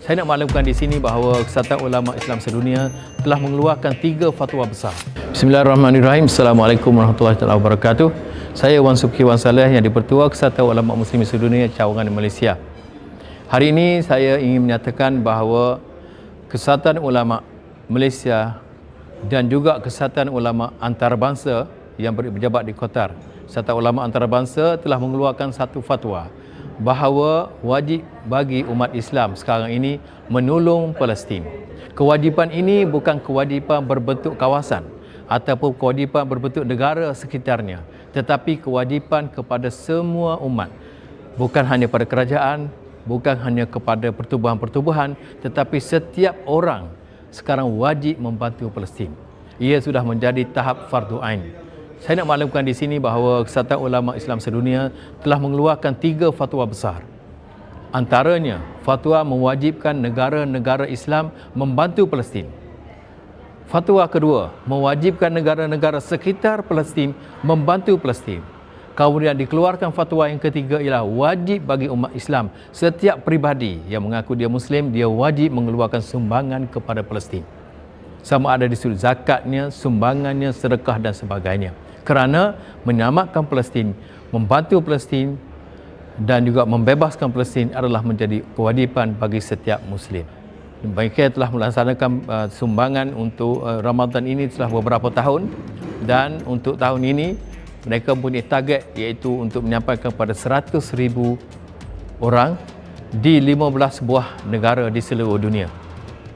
Saya nak maklumkan di sini bahawa Kesatuan Ulama Islam Sedunia telah mengeluarkan 3 fatwa besar. Bismillahirrahmanirrahim. Assalamualaikum warahmatullahi wabarakatuh. Saya Wan Subki Wan Saleh yang di-Pertua Kesatuan Ulama Muslimin Sedunia cawangan Malaysia. Hari ini saya ingin menyatakan bahawa Kesatuan Ulama Malaysia dan juga Kesatuan Ulama Antarabangsa yang berjabat di Qatar, Kesatuan Ulama Antarabangsa telah mengeluarkan satu fatwa bahawa wajib bagi umat Islam sekarang ini menolong Palestin. Kewajipan ini bukan kewajipan berbentuk kawasan ataupun kewajipan berbentuk negara sekitarnya, tetapi kewajipan kepada semua umat. Bukan hanya pada kerajaan, bukan hanya kepada pertubuhan-pertubuhan, tetapi setiap orang sekarang wajib membantu Palestin. Ia sudah menjadi tahap fardu ain. Saya nak maklumkan di sini bahawa Kesatuan Ulama Islam Sedunia telah mengeluarkan 3 fatwa besar. Antaranya, fatwa mewajibkan negara-negara Islam membantu Palestin. Fatwa kedua, mewajibkan negara-negara sekitar Palestin membantu Palestin. Kemudian dikeluarkan fatwa yang ketiga ialah wajib bagi umat Islam, setiap peribadi yang mengaku dia Muslim, dia wajib mengeluarkan sumbangan kepada Palestin. Sama ada di sudut zakatnya, sumbangannya, sedekah dan sebagainya. Kerana menyelamatkan Palestin, membantu Palestin dan juga membebaskan Palestin adalah menjadi kewajipan bagi setiap Muslim. Mereka telah melaksanakan sumbangan untuk Ramadan ini telah beberapa tahun, dan untuk tahun ini mereka mempunyai target iaitu untuk menyampaikan kepada 100,000 orang di 15 buah negara di seluruh dunia.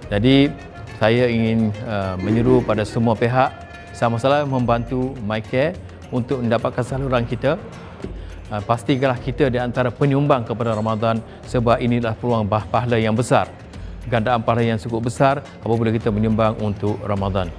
Jadi saya ingin menyeru pada semua pihak sama-sama membantu MyCare untuk mendapatkan saluran kita. Pastikanlah kita di antara penyumbang kepada Ramadan, sebab inilah peluang pahala yang besar, gandaan pahala yang cukup besar apabila kita menyumbang untuk Ramadan.